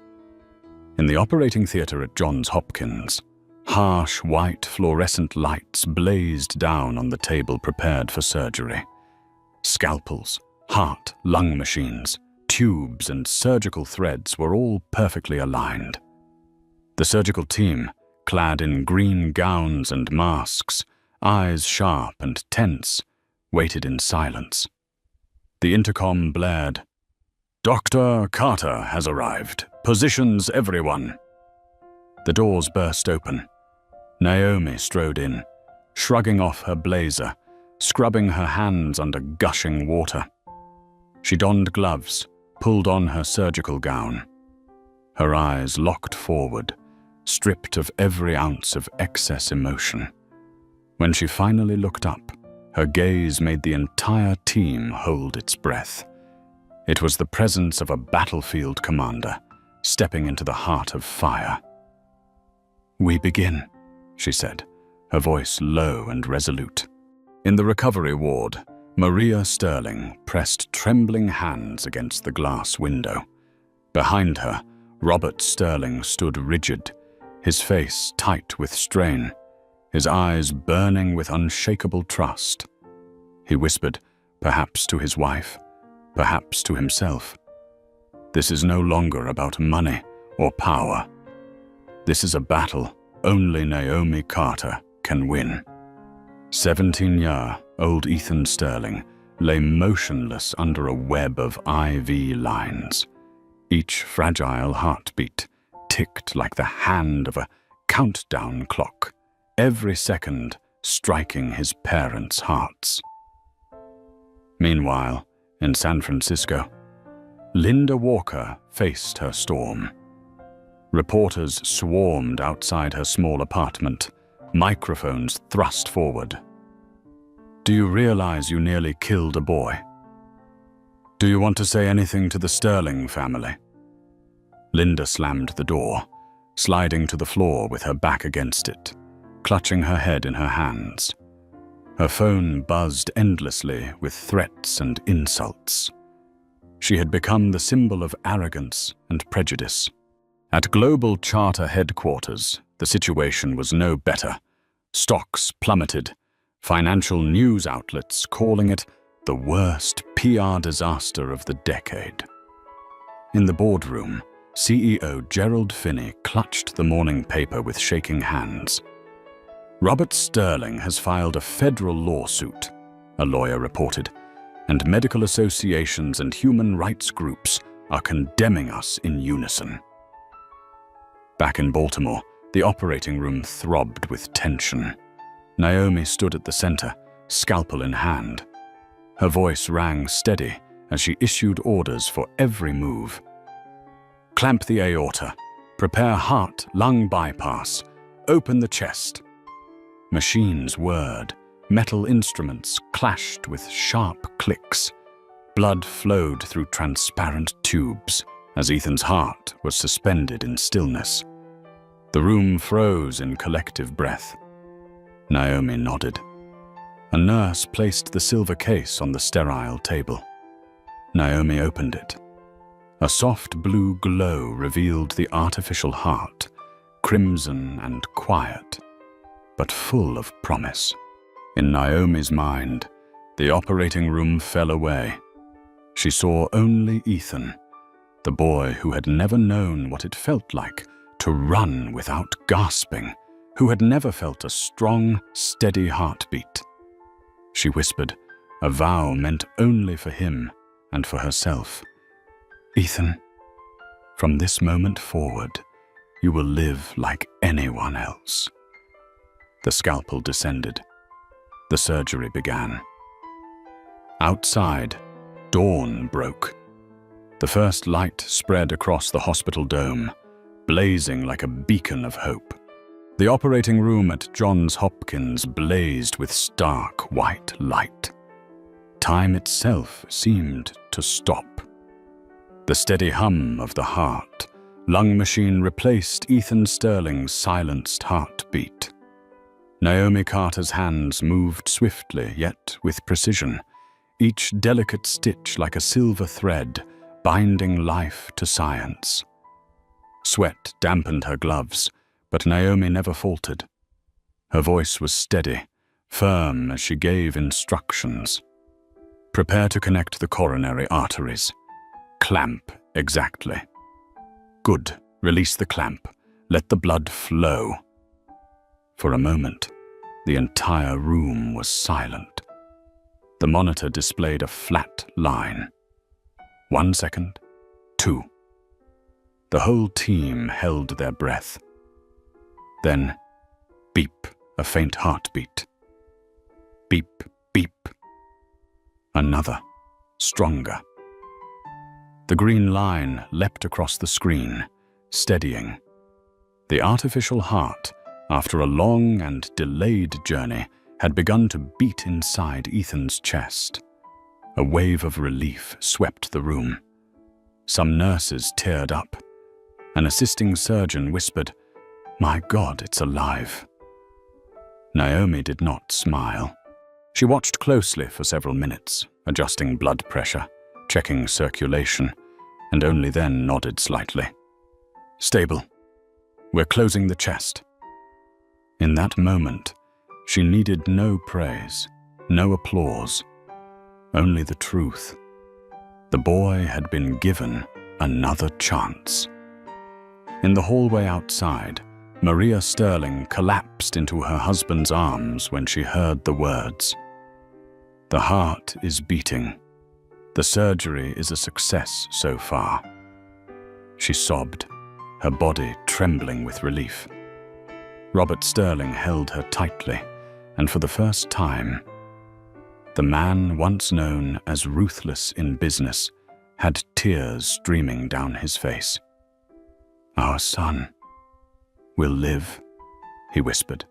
Speaker 1: In the operating theater at Johns Hopkins, harsh white fluorescent lights blazed down on the table prepared for surgery. Scalpels, heart, lung machines, tubes, and surgical threads were all perfectly aligned. The surgical team, clad in green gowns and masks, eyes sharp and tense, waited in silence. The intercom blared, "Dr. Carter has arrived. Positions, everyone." The doors burst open. Naomi strode in, shrugging off her blazer, scrubbing her hands under gushing water. She donned gloves, pulled on her surgical gown. Her eyes locked forward, stripped of every ounce of excess emotion. When she finally looked up, her gaze made the entire team hold its breath. It was the presence of a battlefield commander, stepping into the heart of fire. "We begin," she said, her voice low and resolute. In the recovery ward, Maria Sterling pressed trembling hands against the glass window. Behind her, Robert Sterling stood rigid, his face tight with strain, his eyes burning with unshakable trust. He whispered, perhaps to his wife, perhaps to himself, "This is no longer about money or power. This is a battle only Naomi Carter can win." 17-year-old Ethan Sterling lay motionless under a web of IV lines. Each fragile heartbeat ticked like the hand of a countdown clock, every second striking his parents' hearts. Meanwhile, in San Francisco, Linda Walker faced her storm. Reporters swarmed outside her small apartment, microphones thrust forward. "Do you realize you nearly killed a boy? Do you want to say anything to the Sterling family?" Linda slammed the door, sliding to the floor with her back against it, clutching her head in her hands. Her phone buzzed endlessly with threats and insults. She had become the symbol of arrogance and prejudice. At Global Charter headquarters, the situation was no better. Stocks plummeted, financial news outlets calling it the worst PR disaster of the decade. In the boardroom, CEO Gerald Finney clutched the morning paper with shaking hands. "Robert Sterling has filed a federal lawsuit," a lawyer reported, "and medical associations and human rights groups are condemning us in unison." Back in Baltimore, the operating room throbbed with tension. Naomi stood at the center, scalpel in hand. Her voice rang steady as she issued orders for every move. "Clamp the aorta. Prepare heart-lung bypass. Open the chest." Machines whirred. Metal instruments clashed with sharp clicks. Blood flowed through transparent tubes as Ethan's heart was suspended in stillness. The room froze in collective breath. Naomi nodded. A nurse placed the silver case on the sterile table. Naomi opened it. A soft blue glow revealed the artificial heart, crimson and quiet, but full of promise. In Naomi's mind, the operating room fell away. She saw only Ethan, the boy who had never known what it felt like to run without gasping, who had never felt a strong, steady heartbeat. She whispered, a vow meant only for him and for herself. "Ethan, from this moment forward, you will live like anyone else." The scalpel descended. The surgery began. Outside, dawn broke. The first light spread across the hospital dome, blazing like a beacon of hope. The operating room at Johns Hopkins blazed with stark white light. Time itself seemed to stop. The steady hum of the heart, lung machine replaced Ethan Sterling's silenced heartbeat. Naomi Carter's hands moved swiftly yet with precision, each delicate stitch like a silver thread binding life to science. Sweat dampened her gloves, but Naomi never faltered. Her voice was steady, firm as she gave instructions. "Prepare to connect the coronary arteries. Clamp exactly. Good. Release the clamp. Let the blood flow." For a moment, the entire room was silent. The monitor displayed a flat line. 1 second, 2. The whole team held their breath. Then, beep, a faint heartbeat. Beep, beep. Another, stronger. The green line leapt across the screen, steadying. The artificial heart, after a long and delayed journey, had begun to beat inside Ethan's chest. A wave of relief swept the room. Some nurses teared up. An assisting surgeon whispered, "My God, it's alive." Naomi did not smile. She watched closely for several minutes, adjusting blood pressure, checking circulation, and only then nodded slightly. "Stable. We're closing the chest." In that moment, she needed no praise, no applause, only the truth. The boy had been given another chance. In the hallway outside, Maria Sterling collapsed into her husband's arms when she heard the words. "The heart is beating. The surgery is a success so far." She sobbed, her body trembling with relief. Robert Sterling held her tightly, and for the first time, the man once known as ruthless in business had tears streaming down his face. "Our son will live," he whispered.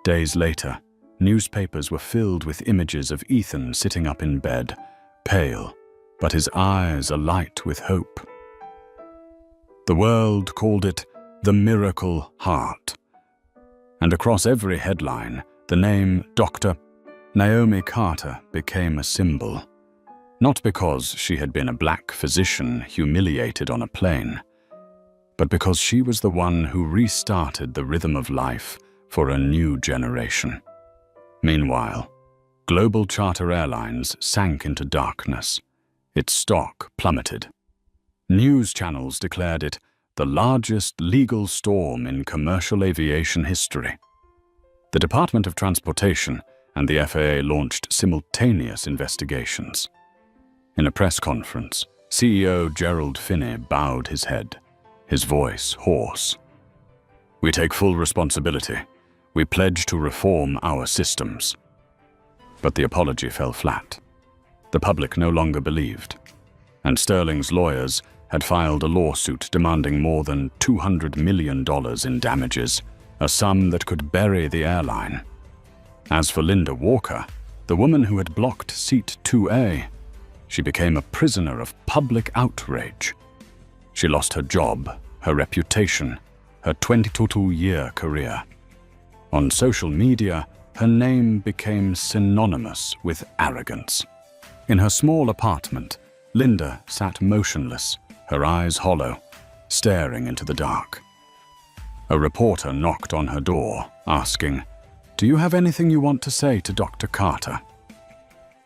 Speaker 1: Days later, newspapers were filled with images of Ethan sitting up in bed, pale, but his eyes alight with hope. The world called it the miracle heart. And across every headline, the name Dr. Naomi Carter became a symbol. Not because she had been a black physician humiliated on a plane, but because she was the one who restarted the rhythm of life for a new generation. Meanwhile, global charter airlines sank into darkness. Its stock plummeted. News channels declared it the largest legal storm in commercial aviation history. The Department of Transportation and the FAA launched simultaneous investigations. In a press conference, CEO Gerald Finney bowed his head, his voice hoarse. "We take full responsibility. We pledge to reform our systems." But the apology fell flat. The public no longer believed, and Sterling's lawyers had filed a lawsuit demanding more than $200 million in damages, a sum that could bury the airline. As for Linda Walker, the woman who had blocked Seat 2A, she became a prisoner of public outrage. She lost her job, her reputation, her 22-year career. On social media, her name became synonymous with arrogance. In her small apartment, Linda sat motionless, her eyes hollow, staring into the dark. A reporter knocked on her door, asking, "Do you have anything you want to say to Dr. Carter?"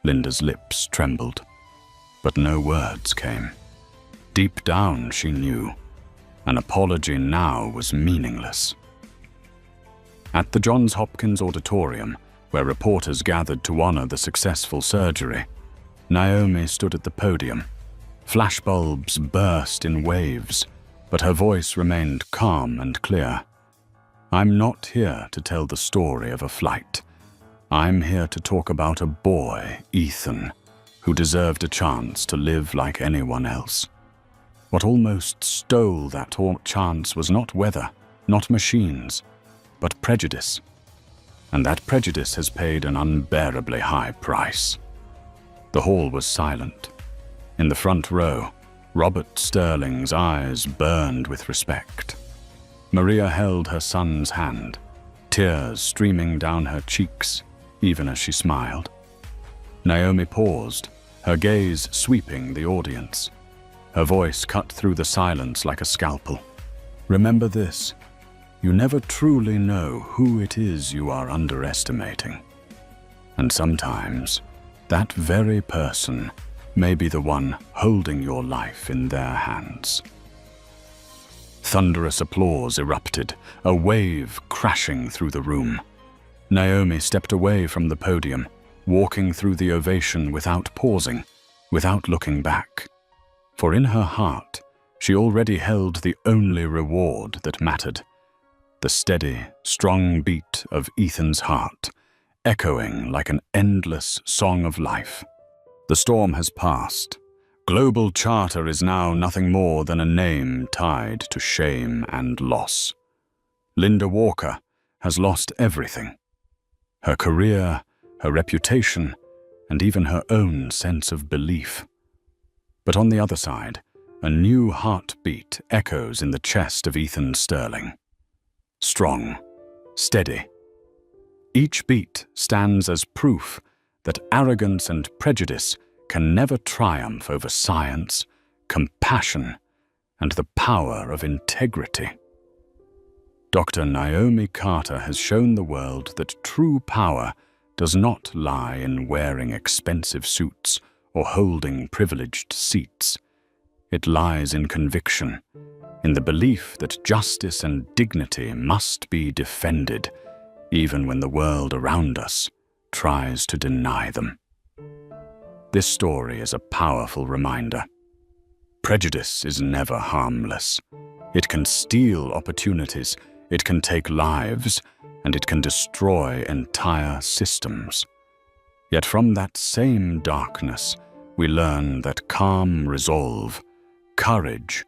Speaker 1: Linda's lips trembled, but no words came. Deep down, she knew, an apology now was meaningless. At the Johns Hopkins Auditorium, where reporters gathered to honor the successful surgery, Naomi stood at the podium. Flashbulbs burst in waves, but her voice remained calm and clear. "I'm not here to tell the story of a flight. I'm here to talk about a boy, Ethan, who deserved a chance to live like anyone else. What almost stole that chance was not weather, not machines, but prejudice. And that prejudice has paid an unbearably high price." The hall was silent. In the front row, Robert Sterling's eyes burned with respect. Maria held her son's hand, tears streaming down her cheeks, even as she smiled. Naomi paused, her gaze sweeping the audience. Her voice cut through the silence like a scalpel. "Remember this, you never truly know who it is you are underestimating. And sometimes, that very person may be the one holding your life in their hands." Thunderous applause erupted, a wave crashing through the room. Naomi stepped away from the podium, walking through the ovation without pausing, without looking back. For in her heart, she already held the only reward that mattered: the steady, strong beat of Ethan's heart, echoing like an endless song of life. The storm has passed. Global Charter is now nothing more than a name tied to shame and loss. Linda Walker has lost everything: her career, her reputation, and even her own sense of belief. But on the other side, a new heartbeat echoes in the chest of Ethan Sterling. Strong, steady, Each beat stands as proof that arrogance and prejudice can never triumph over science, compassion, and the power of integrity. Dr. Naomi Carter has shown the world that true power does not lie in wearing expensive suits or holding privileged seats. It lies in conviction, in the belief that justice and dignity must be defended, even when the world around us tries to deny them. This story is a powerful reminder. Prejudice is never harmless. It can steal opportunities, it can take lives, and it can destroy entire systems. Yet from that same darkness, we learn that calm resolve, courage,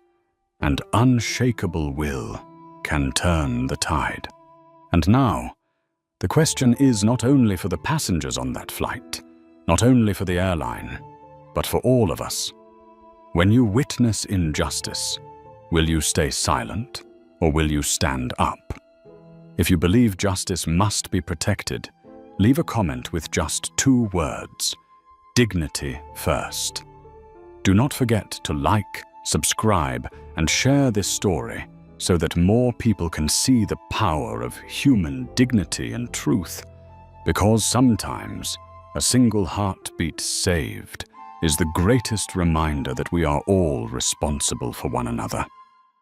Speaker 1: and unshakable will can turn the tide. And now, the question is not only for the passengers on that flight, not only for the airline, but for all of us. When you witness injustice, will you stay silent or will you stand up? If you believe justice must be protected, leave a comment with just 2 words: dignity first. Do not forget to like, subscribe, and share this story so that more people can see the power of human dignity and truth. Because sometimes a single heartbeat saved is the greatest reminder that we are all responsible for one another.